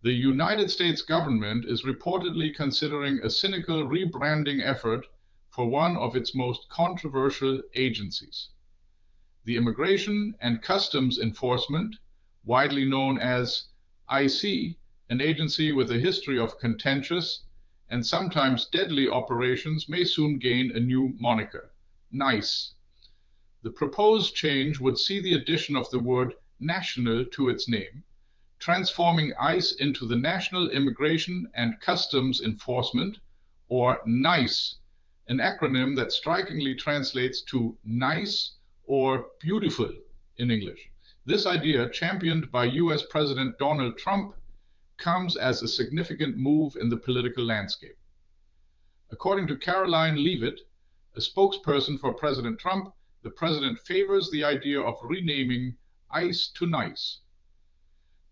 The United States government is reportedly considering a cynical rebranding effort for one of its most controversial agencies. The Immigration and Customs Enforcement, widely known as IC, an agency with a history of contentious and sometimes deadly operations, may soon gain a new moniker, NICE. The proposed change would see the addition of the word national to its name, transforming ICE into the National Immigration and Customs Enforcement, or NICE, an acronym that strikingly translates to nice or beautiful in English. This idea, championed by US President Donald Trump, comes as a significant move in the political landscape. According to Karoline Leavitt, a spokesperson for President Trump, the president favors the idea of renaming ICE to NICE.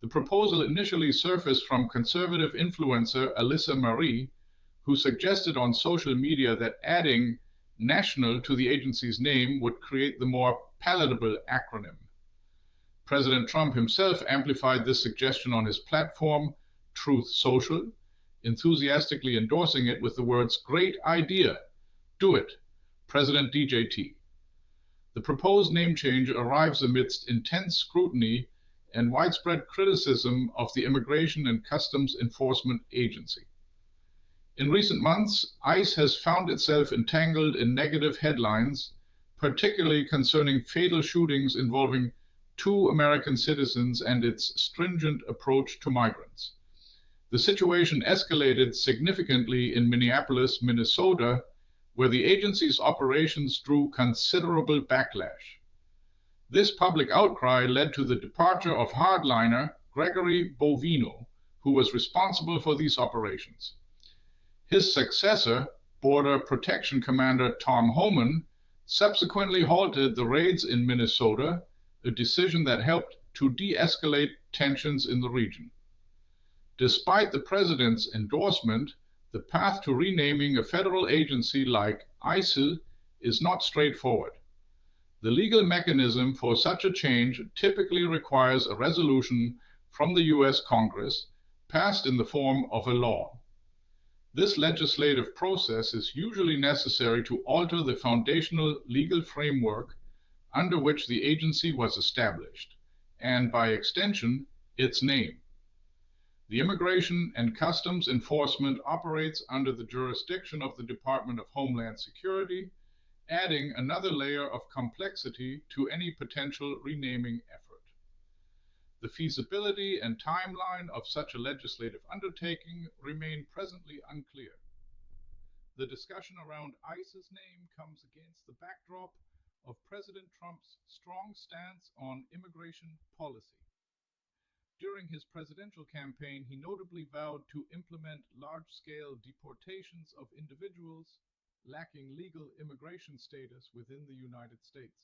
The proposal initially surfaced from conservative influencer Alyssa Marie, who suggested on social media that adding national to the agency's name would create the more palatable acronym. President Trump himself amplified this suggestion on his platform, Truth Social, enthusiastically endorsing it with the words, "Great idea, do it, President DJT." The proposed name change arrives amidst intense scrutiny and widespread criticism of the Immigration and Customs Enforcement Agency. In recent months, ICE has found itself entangled in negative headlines, particularly concerning fatal shootings involving 2 American citizens and its stringent approach to migrants. The situation escalated significantly in Minneapolis, Minnesota, where the agency's operations drew considerable backlash. This public outcry led to the departure of hardliner Gregory Bovino, who was responsible for these operations. His successor, Border Protection Commander Tom Homan, subsequently halted the raids in Minnesota, a decision that helped to de-escalate tensions in the region. Despite the president's endorsement, the path to renaming a federal agency like ICE is not straightforward. The legal mechanism for such a change typically requires a resolution from the US Congress, passed in the form of a law. This legislative process is usually necessary to alter the foundational legal framework under which the agency was established, and by extension, its name. The Immigration and Customs Enforcement operates under the jurisdiction of the Department of Homeland Security, adding another layer of complexity to any potential renaming effort. The feasibility and timeline of such a legislative undertaking remain presently unclear. The discussion around ICE's name comes against the backdrop of President Trump's strong stance on immigration policy. During his presidential campaign, he notably vowed to implement large-scale deportations of individuals lacking legal immigration status within the United States.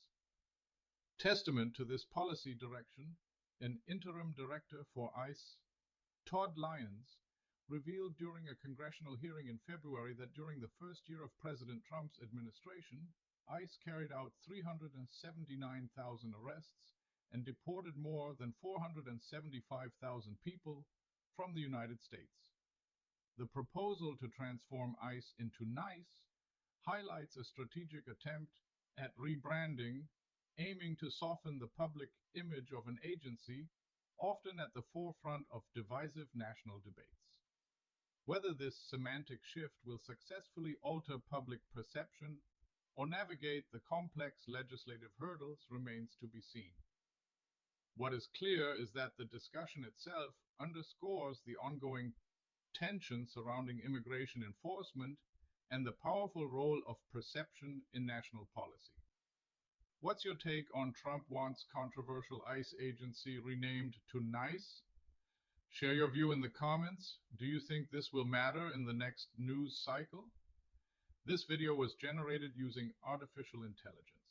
Testament to this policy direction, an interim director for ICE, Todd Lyons, revealed during a congressional hearing in February that during the first year of President Trump's administration, ICE carried out 379,000 arrests and deported more than 475,000 people from the United States. The proposal to transform ICE into NICE highlights a strategic attempt at rebranding, aiming to soften the public image of an agency often at the forefront of divisive national debates. Whether this semantic shift will successfully alter public perception or navigate the complex legislative hurdles remains to be seen. What is clear is that the discussion itself underscores the ongoing tension surrounding immigration enforcement and the powerful role of perception in national policy. What's your take on Trump wants controversial ICE agency renamed to NICE? Share your view in the comments. Do you think this will matter in the next news cycle? This video was generated using artificial intelligence.